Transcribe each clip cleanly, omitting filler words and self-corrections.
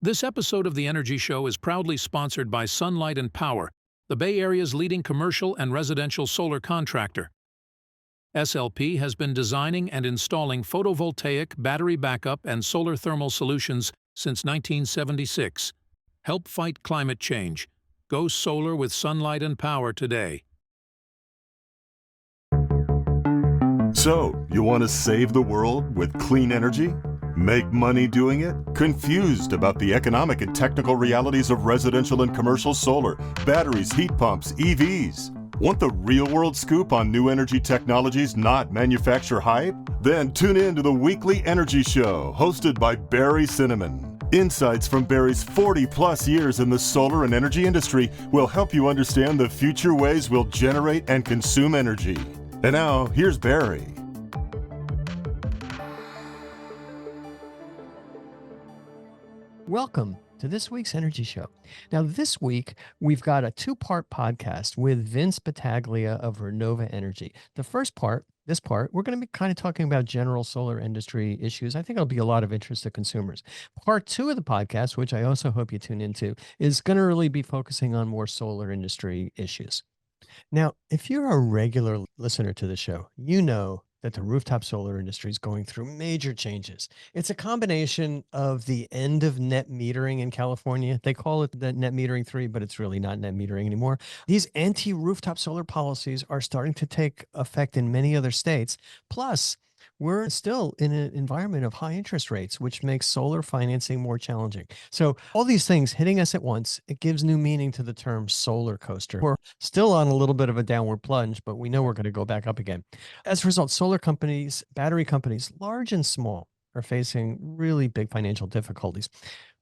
This episode of The Energy Show is proudly sponsored by Sunlight and Power, the Bay Area's leading commercial and residential solar contractor. SLP has been designing and installing photovoltaic, battery backup, and solar thermal solutions since 1976. Help fight climate change. Go solar with Sunlight and Power today. So, you want to save the world with clean energy? Make money doing it? Confused about the economic and technical realities of residential and commercial solar, batteries, heat pumps, EVs? Want the real-world scoop on new energy technologies, not manufacturer hype? Then tune in to the Weekly Energy Show, hosted by Barry Cinnamon. Insights from Barry's 40-plus years in the solar and energy industry will help you understand the future ways we'll generate and consume energy. And now, here's Barry. Welcome to this week's Energy Show. Now, this week, we've got a two-part podcast with Vince Battaglia of Renova Energy. The first part, we're going to be kind of talking about general solar industry issues. I think it'll be a lot of interest to consumers. Part two of the podcast, which I also hope you tune into, is going to really be focusing on more solar industry issues. Now, if you're a regular listener to the show, you know that the rooftop solar industry is going through major changes. It's a combination of the end of net metering in California. They call it the net metering 3, but it's really not net metering anymore. These anti-rooftop solar policies are starting to take effect in many other states. Plus, we're still in an environment of high interest rates, which makes solar financing more challenging. So all these things hitting us at once, it gives new meaning to the term solar coaster. We're still on a little bit of a downward plunge, but we know we're going to go back up again. As a result, solar companies, battery companies, large and small, are facing really big financial difficulties.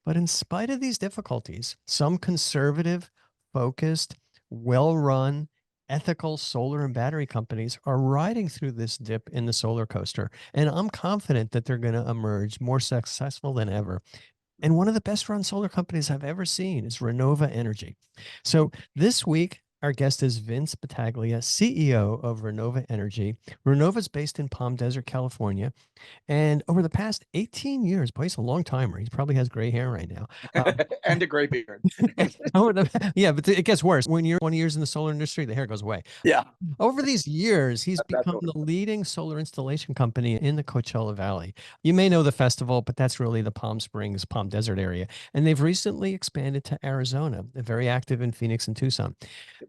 But in spite of these difficulties, some conservative, focused, well-run, ethical solar and battery companies are riding through this dip in the solar coaster. And I'm confident that they're going to emerge more successful than ever. And one of the best run solar companies I've ever seen is Renova Energy. So this week, our guest is Vince Battaglia, CEO of Renova Energy. Renova is based in Palm Desert, California. And over the past 18 years, boy, he's a long timer. He probably has gray hair right now. And a gray beard. Yeah, but it gets worse. When you're 20 years in the solar industry, the hair goes away. Yeah. Over these years, he's That's become the leading solar installation company in the Coachella Valley. You may know the festival, but that's really the Palm Springs, Palm Desert area. And they've recently expanded to Arizona. They're very active in Phoenix and Tucson.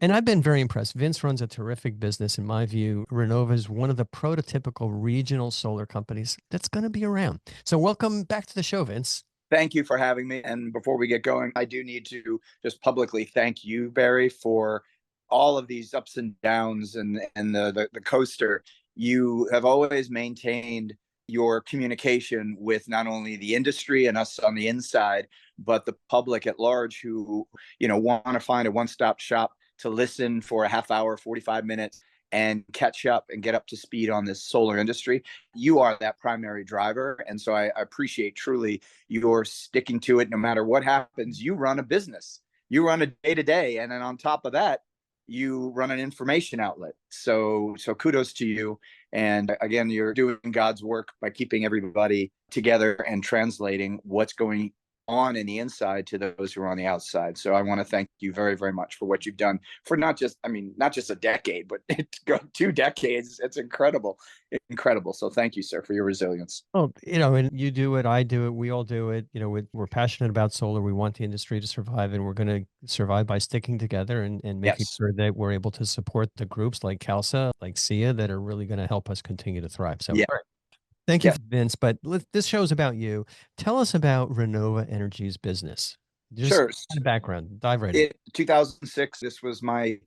And I've been very impressed. Vince runs a terrific business. In my view, Renova is one of the prototypical regional solar companies that's going to be around. So welcome back to the show, Vince. Thank you for having me. And before we get going, I do need to just publicly thank you, Barry, for all of these ups and downs and the coaster. You have always maintained your communication with not only the industry and us on the inside, but the public at large who, want to find a one-stop shop to listen for a half hour, 45 minutes, and catch up and get up to speed on this solar industry. You are that primary driver. And so I appreciate truly your sticking to it no matter what happens. You run a business, you run a day-to-day. And then on top of that, you run an information outlet. So kudos to you. And again, you're doing God's work by keeping everybody together and translating what's going on in the inside to those who are on the outside. So I want to thank you very, very much for what you've done for not just a decade, but 2 decades. It's incredible. So thank you, sir, for your resilience. Oh, and you do it, I do it, we all do it. We're passionate about solar. We want the industry to survive, and we're going to survive by sticking together and making sure that we're able to support the groups like CALSA, like SIA, that are really going to help us continue to thrive. So yeah. Thank you, Vince. But this show is about you. Tell us about Renova Energy's business. Sure. Background. Dive right in. 2006, this was my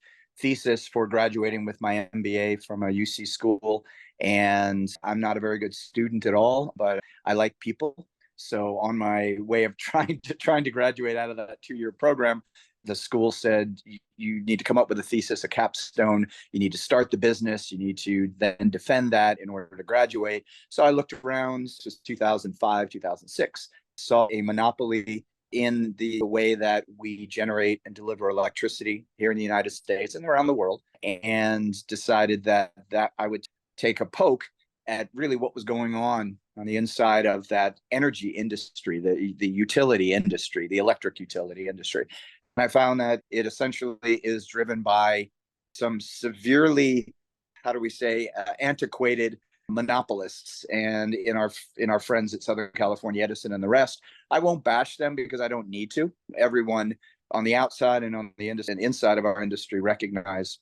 thesis for graduating with my MBA from a UC school. And I'm not a very good student at all, but I like people. So on my way of trying to graduate out of that 2-year program, the school said, you need to come up with a thesis, a capstone. You need to start the business. You need to then defend that in order to graduate. So I looked around, just 2005, 2006, saw a monopoly in the way that we generate and deliver electricity here in the United States and around the world, and decided that I would take a poke at really what was going on the inside of that energy industry, the utility industry, the electric utility industry. And I found that it essentially is driven by some severely, how do we say, antiquated monopolists. And in our friends at Southern California Edison and the rest, I won't bash them because I don't need to. Everyone on the outside and on the inside of our industry recognize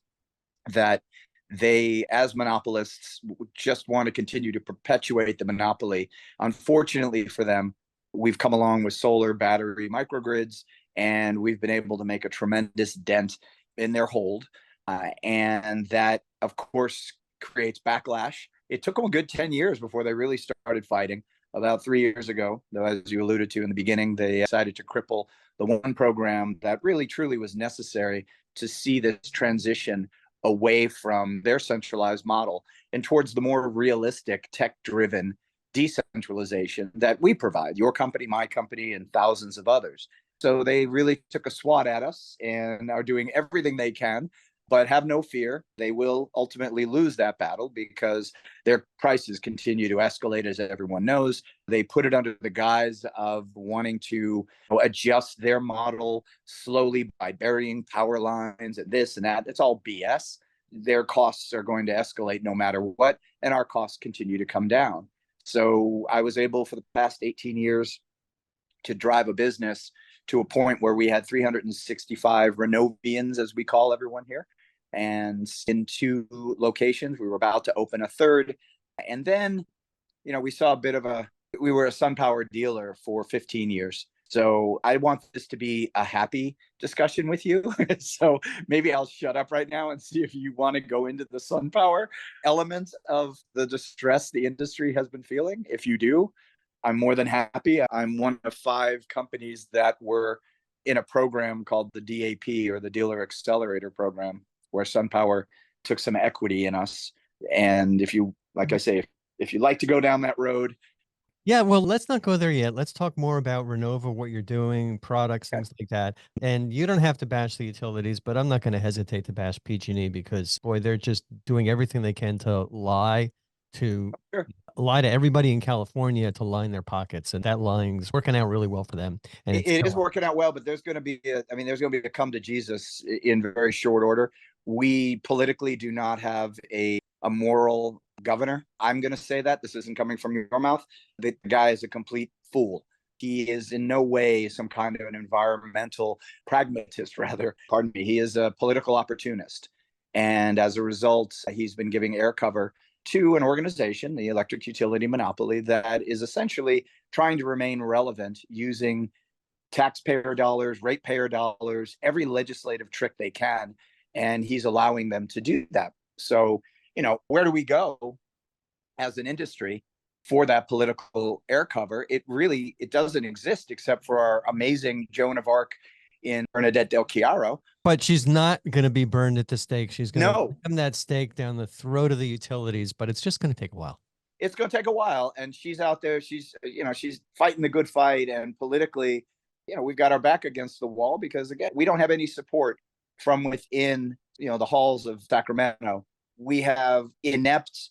that they, as monopolists, just want to continue to perpetuate the monopoly. Unfortunately for them, we've come along with solar battery microgrids, and we've been able to make a tremendous dent in their hold. And that, of course, creates backlash. It took them a good 10 years before they really started fighting. About 3 years ago, though, as you alluded to in the beginning, they decided to cripple the one program that really truly was necessary to see this transition away from their centralized model and towards the more realistic, tech-driven decentralization that we provide, your company, my company, and thousands of others. So they really took a swat at us and are doing everything they can, but have no fear. They will ultimately lose that battle because their prices continue to escalate, as everyone knows. They put it under the guise of wanting to adjust their model slowly by burying power lines and this and that. It's all BS. Their costs are going to escalate no matter what, and our costs continue to come down. So I was able for the past 18 years to drive a business to a point where we had 365 Renovians, as we call everyone here, and in 2 locations. We were about to open a third. And then, we saw we were a SunPower dealer for 15 years. So I want this to be a happy discussion with you. So maybe I'll shut up right now and see if you want to go into the SunPower elements of the distress the industry has been feeling. If you do, I'm more than happy. I'm one of 5 companies that were in a program called the DAP, or the Dealer Accelerator Program, where SunPower took some equity in us. And if you, like I say, if you like to go down that road. Yeah, well, let's not go there yet. Let's talk more about Renova, what you're doing, products, things like that. And you don't have to bash the utilities, but I'm not going to hesitate to bash PG&E because, boy, they're just doing everything they can to lie to Sure. lie to everybody in California to line their pockets, and that lying's working out really well for them. And It is working out well, but there's going to be there's going to be a come to Jesus in very short order. We politically do not have a moral governor. I'm going to say that. This isn't coming from your mouth. The guy is a complete fool. He is in no way some kind of an environmental pragmatist, rather. Pardon me. He is a political opportunist. And as a result, he's been giving air cover to an organization, the electric utility monopoly, that is essentially trying to remain relevant using taxpayer dollars, ratepayer dollars, every legislative trick they can. And he's allowing them to do that. So, where do we go as an industry for that political air cover? It doesn't exist except for our amazing Joan of Arc in Bernadette Del Chiaro. But she's not going to be burned at the stake. She's going to ram that stake down the throat of the utilities, but it's just going to take a while. It's going to take a while. And she's out there. She's fighting the good fight. And politically, we've got our back against the wall because, again, we don't have any support from within, the halls of Sacramento. We have inept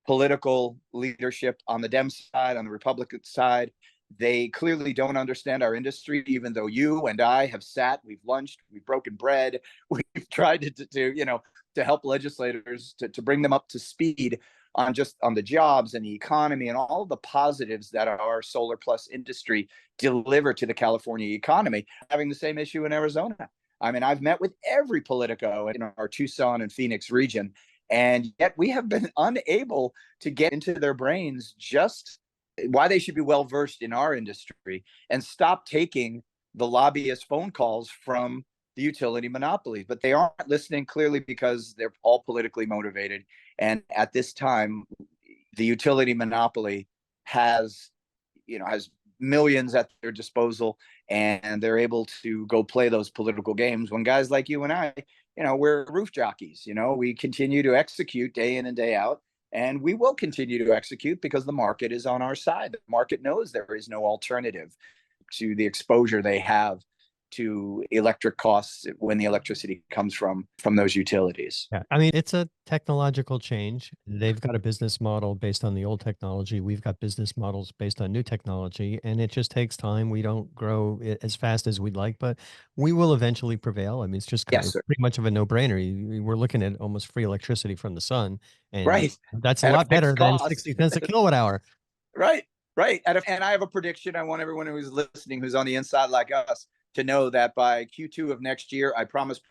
political leadership on the Dem side, on the Republican side. They clearly don't understand our industry, even though you and I have sat, we've lunched, we've broken bread, we've tried to help legislators to bring them up to speed on the jobs and the economy and all the positives that our solar plus industry deliver to the California economy. Having the same issue in Arizona. I mean, I've met with every politico in our Tucson and Phoenix region, and yet we have been unable to get into their brains just why they should be well versed in our industry and stop taking the lobbyist phone calls from the utility monopolies. But they aren't listening, clearly, because they're all politically motivated. And at this time, the utility monopoly has millions at their disposal, and they're able to go play those political games when guys like you and I, we're roof jockeys. We continue to execute day in and day out, and we will continue to execute because the market is on our side. The market knows there is no alternative to the exposure they have to electric costs when the electricity comes from those utilities. Yeah, I mean, it's a technological change. They've got a business model based on the old technology. We've got business models based on new technology, and it just takes time. We don't grow as fast as we'd like, but we will eventually prevail. I mean, it's just kind Yes, of sir. pretty much of a no-brainer. We're looking at almost free electricity from the sun, and Right. that's a At a lot better fixed than cost. 60 cents a kilowatt hour. Right. Right. And I have a prediction. I want everyone who's listening, who's on the inside like us, to know that by Q2 of next year, I promise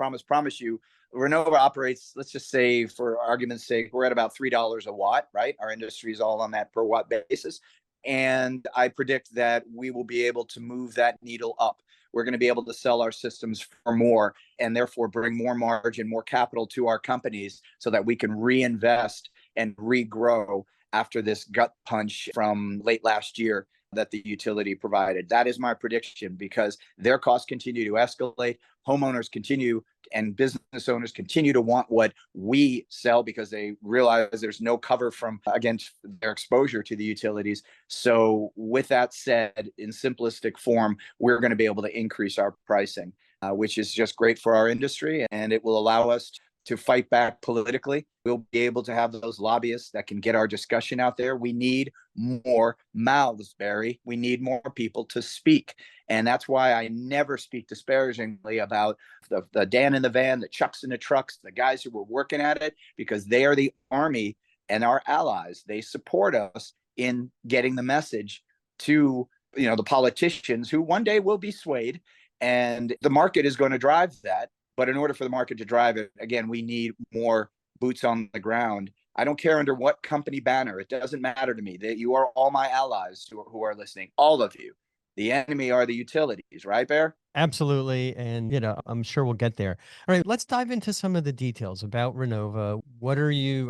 you, Renova operates, let's just say for argument's sake, we're at about $3 a watt, right? Our industry is all on that per watt basis. And I predict that we will be able to move that needle up. We're going to be able to sell our systems for more and therefore bring more margin, more capital to our companies so that we can reinvest and regrow after this gut punch from late last year that the utility provided. That is my prediction, because their costs continue to escalate. Homeowners continue and business owners continue to want what we sell because they realize there's no cover from against their exposure to the utilities. So with that said, in simplistic form, we're going to be able to increase our pricing, which is just great for our industry, and it will allow us to fight back politically. We'll be able to have those lobbyists that can get our discussion out there. We need more mouths, Barry. We need more people to speak. And that's why I never speak disparagingly about the Dan in the van, the Chucks in the trucks, the guys who were working at it, because they are the Army and our allies. They support us in getting the message to, the politicians who one day will be swayed, and the market is going to drive that. But in order for the market to drive it, again, we need more boots on the ground. I don't care under what company banner. It doesn't matter to me. That you are all my allies who are listening, all of you. The enemy are the utilities, right, Bear? Absolutely. And, I'm sure we'll get there. All right, let's dive into some of the details about Renova.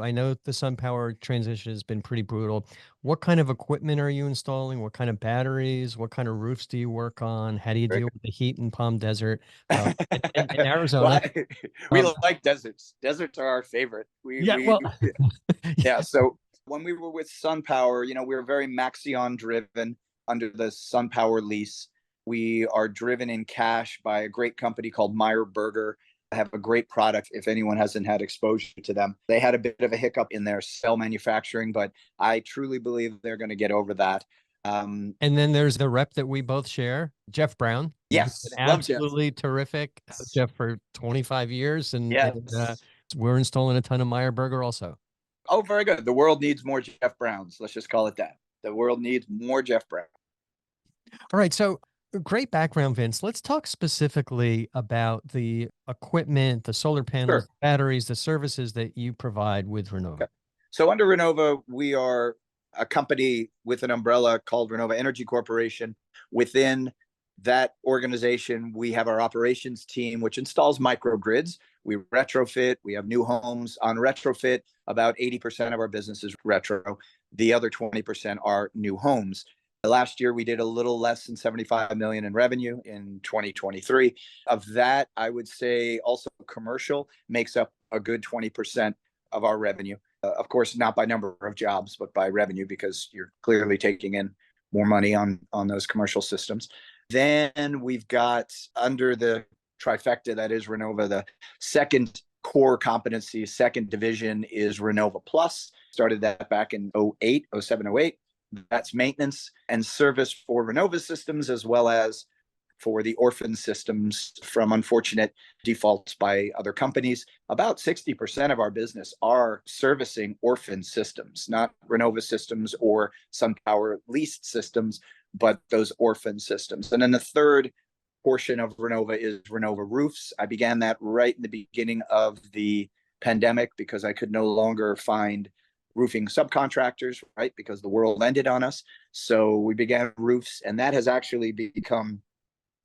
I know the SunPower transition has been pretty brutal. What kind of equipment are you installing? What kind of batteries? What kind of roofs do you work on? How do you deal with the heat in Palm Desert, in Arizona? We Um, like deserts. Deserts are our favorite. yeah, well, Yeah. So when we were with SunPower, we were very Maxion driven under the SunPower lease. We are driven in cash by a great company called Meyer Burger. I have a great product if anyone hasn't had exposure to them. They had a bit of a hiccup in their cell manufacturing, but I truly believe they're going to get over that. and then there's the rep that we both share, Jeff Brown. Yes, He's been love Jeff. absolutely terrific. Jeff for 25 years, Yes. and we're installing a ton of Meyer Burger also. Oh, very good. The world needs more Jeff Browns. Let's just call it that. The world needs more Jeff Brown. All right. So great background, Vince. Let's talk specifically about the equipment, the solar panels, Sure. batteries, the services that you provide with Renova. Okay. So under Renova, we are a company with an umbrella called Renova Energy Corporation. Within that organization, we have our operations team, which installs microgrids. We retrofit. We have new homes on retrofit. About 80% of our business is retro. The other 20% are new homes. Last year, we did a little less than 75 million in revenue in 2023. Of that, I would say also commercial makes up a good 20% of our revenue. Of course, not by number of jobs, but by revenue, because you're clearly taking in more money on those commercial systems. Then we've got, under the trifecta that is Renova, the second core competency, second division is Renova Plus. Started that back in 07, 08. That's maintenance and service for Renova systems, as well as for the orphan systems from unfortunate defaults by other companies. About 60% of our business are servicing orphan systems, not Renova systems or SunPower leased systems, but those orphan systems. And then the third portion of Renova is Renova Roofs. I began that right in the beginning of the pandemic because I could no longer find roofing subcontractors, right? Because the world ended on us. So we began roofs, and that has actually become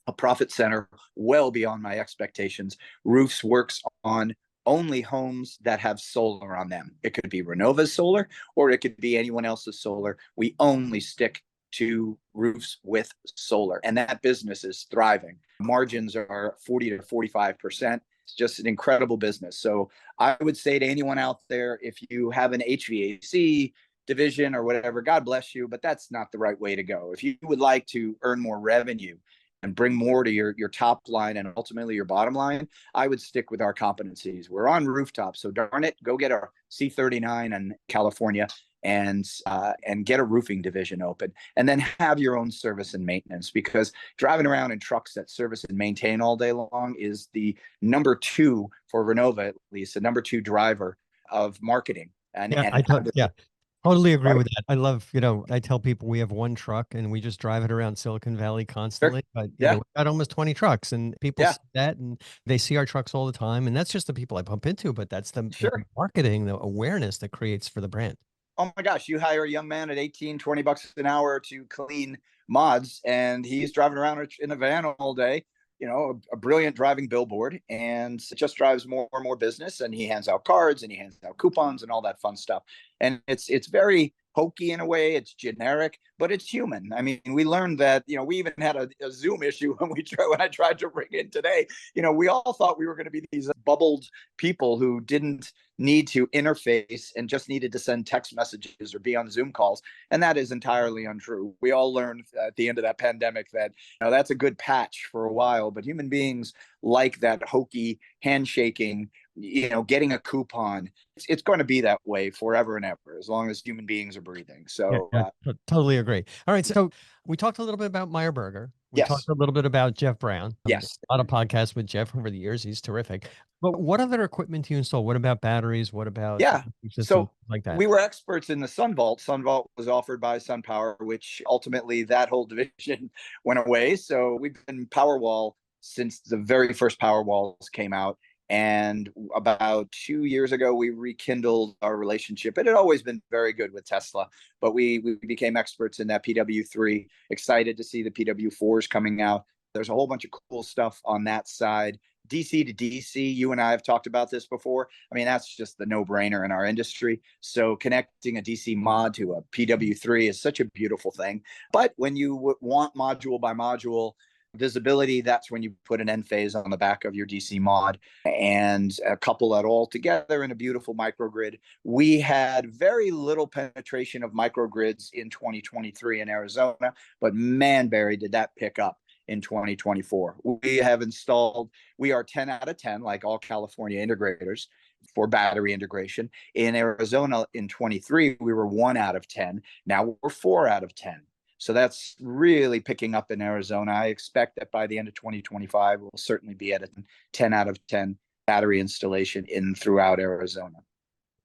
a profit center well beyond my expectations. Roofs works on only homes that have solar on them. It could be Renova's solar, or it could be anyone else's solar. We only stick to roofs with solar, and that business is thriving. Margins are 40 to 45%. It's just an incredible business. So I would say to anyone out there, if you have an HVAC division or whatever, God bless you, but that's not the right way to go. If you would like to earn more revenue and bring more to your top line and ultimately your bottom line, I would stick with our competencies. We're on rooftops, so darn it, go get a C39 in California and get a roofing division open, and then have your own service and maintenance, because driving around in trucks that service and maintain all day long is the number two for Renova, at least the number two driver of marketing. Yeah, totally agree with that. I love, I tell people we have one truck and we just drive it around Silicon Valley constantly, but Yeah. we've got almost 20 trucks, and people Yeah. see that and they see our trucks all the time. And that's just the people I bump into, but that's the Sure. marketing, the awareness that creates for the brand. Oh my gosh, you hire a young man at 18, 20 bucks an hour to clean mods, and he's driving around in a van all day, a brilliant driving billboard, and it just drives more and more business. And he hands out cards and he hands out coupons and all that fun stuff. And it's very hokey in a way. It's generic, but it's human. I mean, we learned that, we even had a Zoom issue when I tried to ring in today. We all thought we were going to be these bubbled people who didn't need to interface and just needed to send text messages or be on Zoom calls. And that is entirely untrue. We all learned at the end of that pandemic that that's a good patch for a while, but human beings like that hokey handshaking, getting a coupon. It's going to be that way forever and ever, as long as human beings are breathing. So totally agree. All right. So we talked a little bit about Meyer Burger. We talked a little bit about Jeff Brown. Yes. A lot of podcasts with Jeff over the years. He's terrific. But what other equipment do you install? What about batteries? What about so like that? We were experts in the SunVault. SunVault was offered by SunPower, which ultimately that whole division went away. So we've been Powerwall since the very first Powerwalls came out. And about 2 years ago, we rekindled our relationship. It had always been very good with Tesla, but we became experts in that PW3. Excited to see the PW4s coming out. There's a whole bunch of cool stuff on that side. DC to DC, you and I have talked about this before. I mean, that's just the no-brainer in our industry. So connecting a DC mod to a PW3 is such a beautiful thing. But when you want module by module visibility, that's when you put an end phase on the back of your DC mod and couple that all together in a beautiful microgrid. We had very little penetration of microgrids in 2023 in Arizona, but man, Barry, did that pick up in 2024. We are 10 out of 10, like all California integrators, for battery integration. In Arizona in 23, we were 1 out of 10. Now we're 4 out of 10. So that's really picking up in Arizona. I expect that by the end of 2025, we'll certainly be at a 10 out of 10 battery installation throughout Arizona.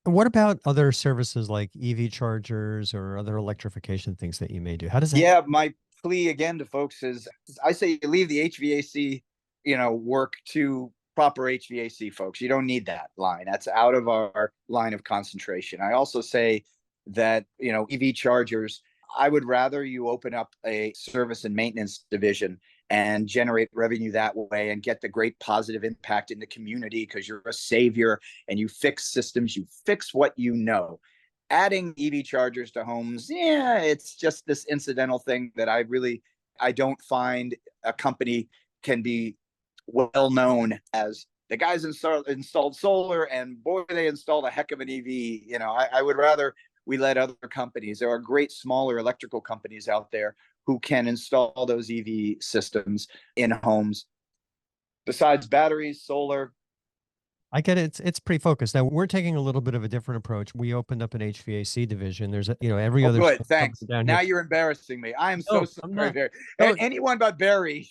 What about other services like EV chargers or other electrification things that you may do? How does that? Yeah, my plea again to folks is, I say you leave the HVAC, work to proper HVAC folks. You don't need that line. That's out of our line of concentration. I also say that, EV chargers, I would rather you open up a service and maintenance division and generate revenue that way and get the great positive impact in the community, because you're a savior and you fix systems, you fix what you know. Adding EV chargers to homes, it's just this incidental thing that I don't find a company can be well known as the guys installed solar, and boy, they installed a heck of an EV. I would rather we let other companies. There are great smaller electrical companies out there who can install those EV systems in homes. Besides batteries, solar. I get it. It's pretty focused. Now we're taking a little bit of a different approach. We opened up an HVAC division. There's every other. Good, thanks. Now you're embarrassing me. I am so sorry, Barry. Anyone but Barry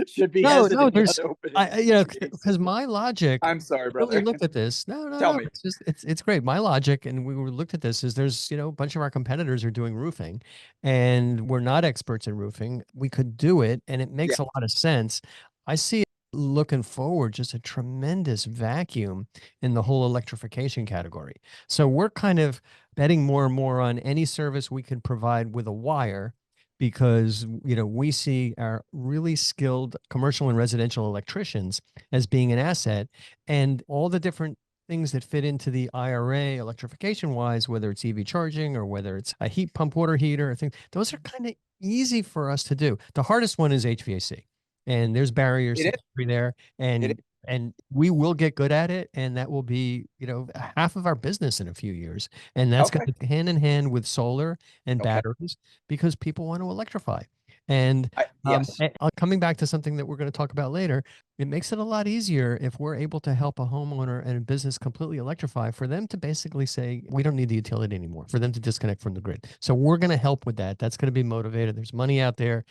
should be hesitant to open it. Because my logic. I'm sorry, brother. Really looked at this. No. Tell me. It's great. My logic, and we looked at this, is there's a bunch of our competitors are doing roofing, and we're not experts in roofing. We could do it, and it makes a lot of sense. I see looking forward just a tremendous vacuum in the whole electrification category. So we're kind of betting more and more on any service we can provide with a wire, because we see our really skilled commercial and residential electricians as being an asset, and all the different things that fit into the IRA electrification wise, whether it's EV charging or whether it's a heat pump water heater, I think those are kind of easy for us to do. The hardest one is HVAC. And there's barriers there, and we will get good at it, and that will be half of our business in a few years, and that's going to hand in hand with solar and batteries, because people want to electrify. And Yes. coming back to something that we're going to talk about later, it makes it a lot easier if we're able to help a homeowner and a business completely electrify, for them to basically say, we don't need the utility anymore, for them to disconnect from the grid. So we're going to help with that. That's going to be motivated. There's money out there.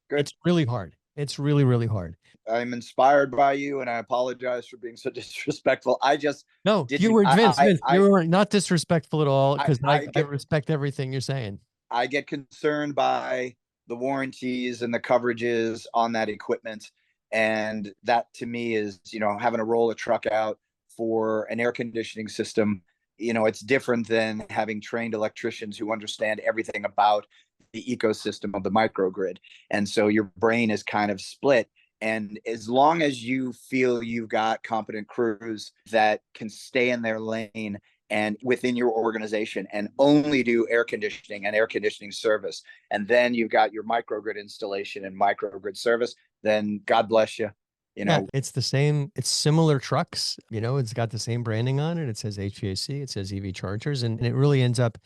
Good. It's really hard. It's really, really hard. I'm inspired by you, and I apologize for being so disrespectful. I just No, you didn't. were Vince. You were not disrespectful at all, because I get respect everything you're saying. I get concerned by the warranties and the coverages on that equipment, and that to me is, having to roll a truck out for an air conditioning system. It's different than having trained electricians who understand everything about the ecosystem of the microgrid, and so your brain is kind of split. And as long as you feel you've got competent crews that can stay in their lane and within your organization and only do air conditioning and air conditioning service, and then you've got your microgrid installation and microgrid service, then God bless you. Yeah, it's the same. It's similar trucks. It's got the same branding on it. It says HVAC, it says EV chargers, and it really ends up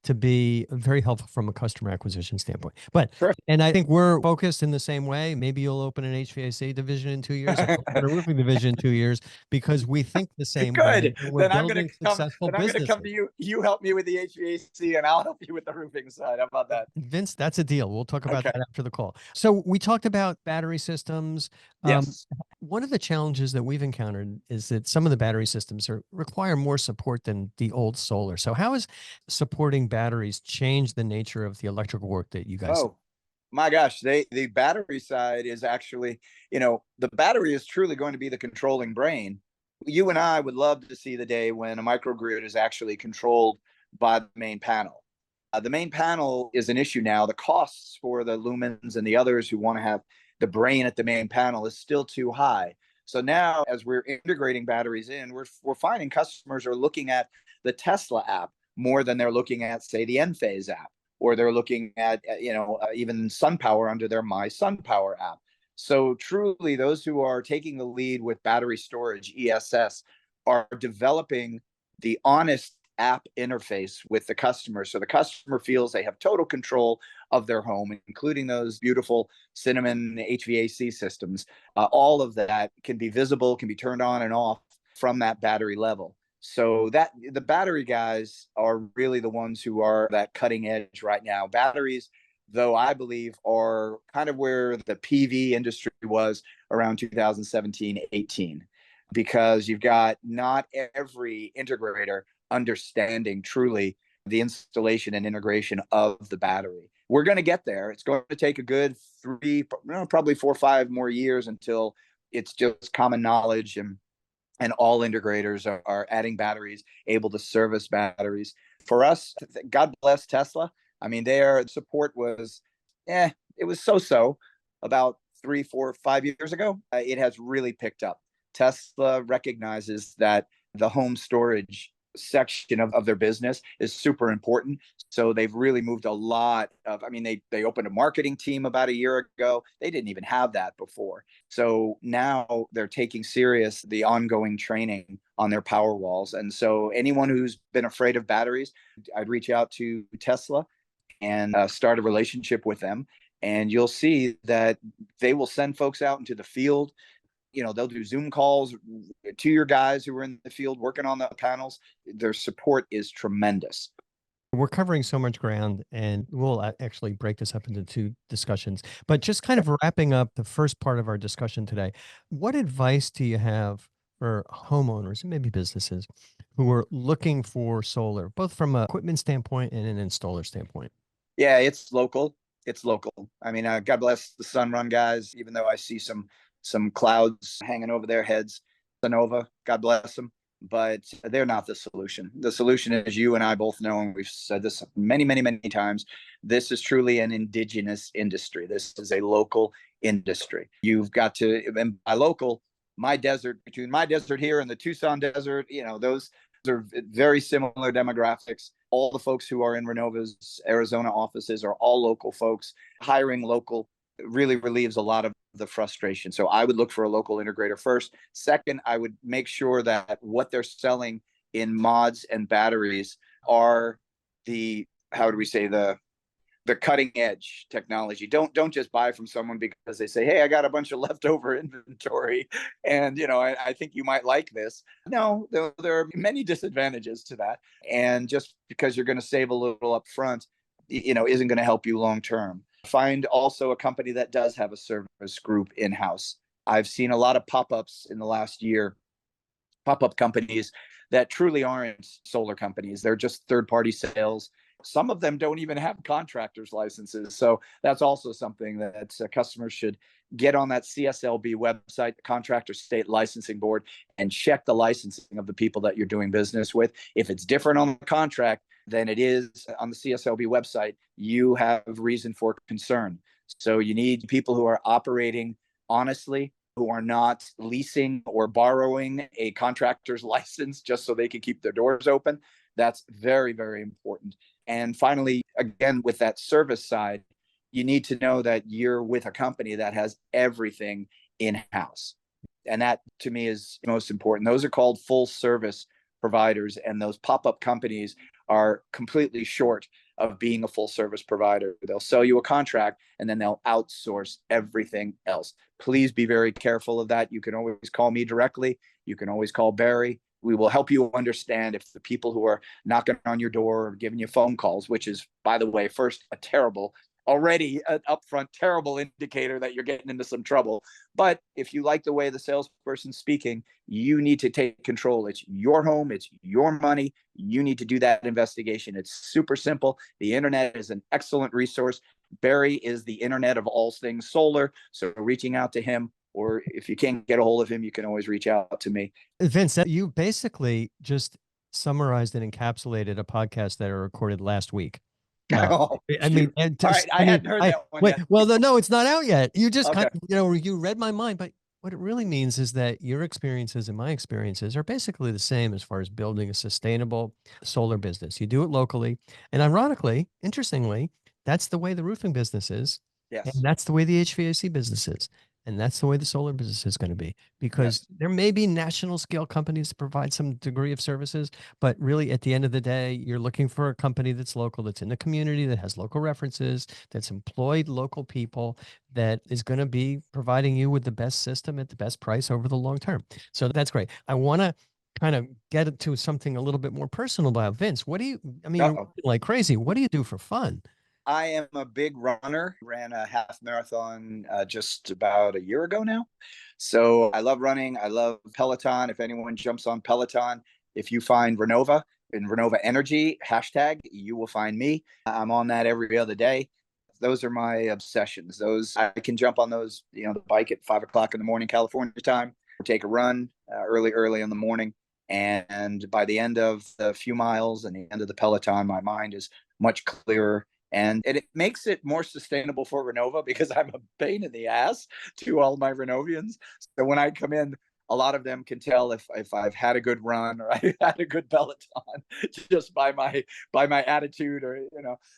to be very helpful from a customer acquisition standpoint. But, Sure. and I think we're focused in the same way. Maybe you'll open an HVAC division in 2 years, or open a roofing division in 2 years, because we think the same way. Good. We're building successful Then I'm going to come businesses. to you. You help me with the HVAC, and I'll help you with the roofing side. How about that? Vince, that's a deal. We'll talk about Okay. that after the call. So we talked about battery systems. Yes. One of the challenges that we've encountered is that some of the battery systems require more support than the old solar. So how has supporting batteries changed the nature of the electrical work that you guys do? Oh my gosh, the battery side is actually, the battery is truly going to be the controlling brain. You and I would love to see the day when a microgrid is actually controlled by the main panel. The main panel is an issue now. The costs for the lumens and the others who want to have the brain at the main panel is still too high. So now, as we're integrating batteries in, we're finding customers are looking at the Tesla app more than they're looking at, say, the Enphase app, or they're looking at, even SunPower under their My SunPower app. So truly, those who are taking the lead with battery storage, ESS, are developing the honest app interface with the customer, so the customer feels they have total control of their home, including those beautiful Cinnamon HVAC systems. All of that can be visible, can be turned on and off from that battery level. So that the battery guys are really the ones who are that cutting edge right now. Batteries, though, I believe, are kind of where the PV industry was around 2017-18, because you've got not every integrator understanding truly the installation and integration of the battery. We're going to get there. It's going to take a good probably 4 or 5 more years until it's just common knowledge, and all integrators are adding batteries, able to service batteries. For us, God bless Tesla. I mean, their support was, it was so-so about 3, 4, 5 years ago. It has really picked up. Tesla recognizes that the home storage section of their business is super important. So they've really moved a lot of, they opened a marketing team about a year ago. They didn't even have that before. So now they're taking serious the ongoing training on their power walls. And so anyone who's been afraid of batteries, I'd reach out to Tesla and start a relationship with them. And you'll see that they will send folks out into the field. They'll do Zoom calls to your guys who are in the field working on the panels. Their support is tremendous. We're covering so much ground, and we'll actually break this up into 2 discussions. But just kind of wrapping up the first part of our discussion today, what advice do you have for homeowners and maybe businesses who are looking for solar, both from an equipment standpoint and an installer standpoint? Yeah, it's local. It's local. God bless the Sunrun guys, even though I see some clouds hanging over their heads. Renova, God bless them, but they're not the solution. The solution, as you and I both know, and we've said this many, many, many times, this is truly an indigenous industry. This is a local industry. You've got to, and by local, between my desert here and the Tucson desert, those are very similar demographics. All the folks who are in Renova's Arizona offices are all local folks. Hiring local really relieves a lot of the frustration. So I would look for a local integrator first. Second, I would make sure that what they're selling in mods and batteries are the the cutting edge technology. Don't just buy from someone because they say, hey, I got a bunch of leftover inventory and I think you might like this. No, there are many disadvantages to that. And just because you're going to save a little up front, isn't going to help you long term. Find also a company that does have a service group in-house. I've seen a lot of pop-ups in the last year, pop-up companies that truly aren't solar companies. They're just third-party sales. Some of them don't even have contractors licenses. So that's also something that customers should get on that CSLB website, the Contractor State Licensing Board, and check the licensing of the people that you're doing business with. If it's different on the contract than it is on the CSLB website, you have reason for concern. So you need people who are operating honestly, who are not leasing or borrowing a contractor's license just so they can keep their doors open. That's very, very important. And finally, again, with that service side, you need to know that you're with a company that has everything in-house. And that, to me, is most important. Those are called full service providers, and those pop-up companies are completely short of being a full service provider. They'll sell you a contract and then they'll outsource everything else. Please be very careful of that. You can always call me directly. You can always call Barry. We will help you understand if the people who are knocking on your door or giving you phone calls, which is, by the way, first a terrible, already an upfront terrible indicator that you're getting into some trouble. But if you like the way the salesperson's speaking, you need to take control. It's your home, it's your money. You need to do that investigation. It's super simple. The internet is an excellent resource. Barry is the internet of all things solar. So reaching out to him, or if you can't get a hold of him, you can always reach out to me. Vince, you basically just summarized and encapsulated a podcast that I recorded last week. Oh, I mean, and all right, I hadn't heard that one wait, yet. well, no, it's not out yet. You just Okay. you read my mind, but what it really means is that your experiences and my experiences are basically the same as far as building a sustainable solar business. You do it locally, and ironically, interestingly, that's the way the roofing business is, and Yes. that's the way the HVAC business is. And that's the way the solar business is going to be, because Yes. there may be national scale companies that provide some degree of services, but really at the end of the day, you're looking for a company that's local, that's in the community, that has local references, that's employed local people, that is going to be providing you with the best system at the best price over the long term. So that's great. I want to kind of get into something a little bit more personal about Vince. What do you, I mean, you're Uh-oh. like crazy. What do you do for fun? I am a big runner. Ran a half marathon just about a year ago now. So I love running. I love Peloton. If anyone jumps on Peloton, if you find Renova and Renova Energy hashtag, you will find me. I'm on that every other day. Those are my obsessions. Those I can jump on those, the bike at 5 o'clock in the morning, California time, or take a run early in the morning. And by the end of the few miles and the end of the Peloton, my mind is much clearer. And it makes it more sustainable for Renova because I'm a pain in the ass to all my Renovians. So when I come in, a lot of them can tell if I've had a good run or I had a good Peloton just by my attitude, or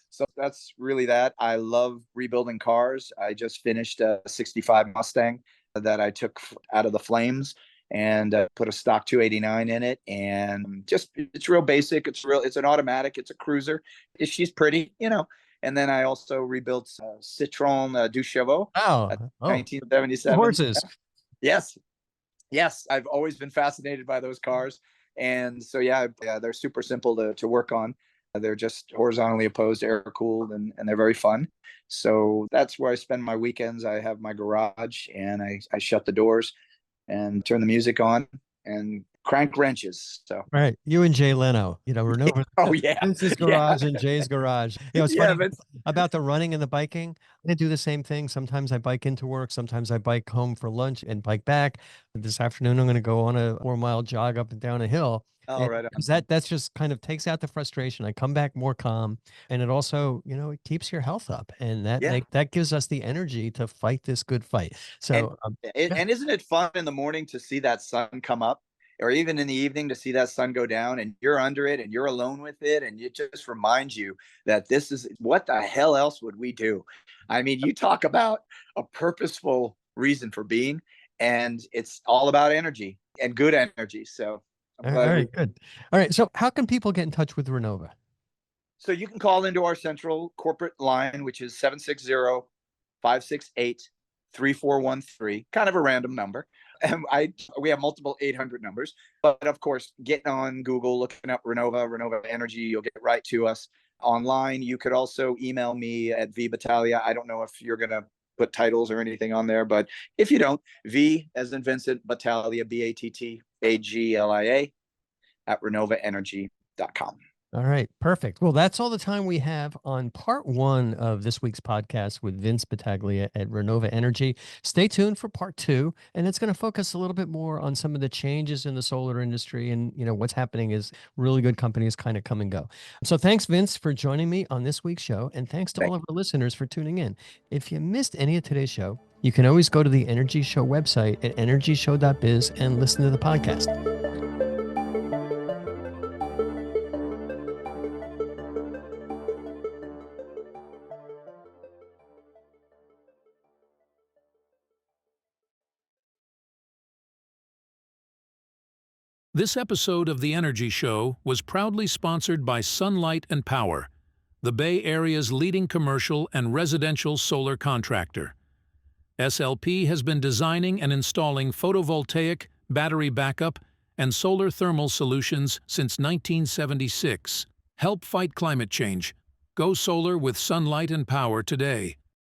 So that's really that. I love rebuilding cars. I just finished a 65 Mustang that I took out of the flames and put a stock 289 in it, and just it's real basic. It's an automatic. It's a cruiser. She's pretty. And then I also rebuilt Citroen Du Chevaux, Oh, 1977. horses. Yes, yes. I've always been fascinated by those cars, and so yeah, they're super simple to work on. They're just horizontally opposed, air cooled, and they're very fun. So that's where I spend my weekends. I have my garage, and I shut the doors and turn the music on and crank wrenches. So Right. You and Jay Leno, Renova. oh yeah, Vince's yeah, garage and Jay's garage. It's yeah. funny But about the running and the biking. I do the same thing. Sometimes I bike into work. Sometimes I bike home for lunch and bike back. This afternoon, I'm going to go on a 4 mile jog up and down a hill. all And right. because that's just kind of takes out the frustration. I come back more calm, and it also, it keeps your health up, and Yeah. that gives us the energy to fight this good fight. And, So, and isn't it fun in the morning to see that sun come up, or even in the evening to see that sun go down, and you're under it and you're alone with it, and it just reminds you that this is what the hell else would we do? I mean, you talk about a purposeful reason for being, and it's all about energy and good energy. So I'm all glad right, good. All right. So how can people get in touch with Renova? So you can call into our central corporate line, which is 760-568-3413, kind of a random number. And we have multiple 800 numbers, but of course, getting on Google, looking up Renova Energy, you'll get right to us online. You could also email me at Battaglia. I don't know if you're going to put titles or anything on there, but if you don't, V as in Vincent, Battaglia, Battaglia at RenovaEnergy.com. All right, perfect. Well, that's all the time we have on part one of this week's podcast with Vince Battaglia at Renova Energy. Stay tuned for part two, and it's going to focus a little bit more on some of the changes in the solar industry and, what's happening as really good companies kind of come and go. So thanks, Vince, for joining me on this week's show, and thanks to all of our listeners for tuning in. If you missed any of today's show, you can always go to the Energy Show website at energyshow.biz and listen to the podcast. This episode of The Energy Show was proudly sponsored by Sunlight and Power, the Bay Area's leading commercial and residential solar contractor. SLP has been designing and installing photovoltaic, battery backup, and solar thermal solutions since 1976. Help fight climate change. Go solar with Sunlight and Power today.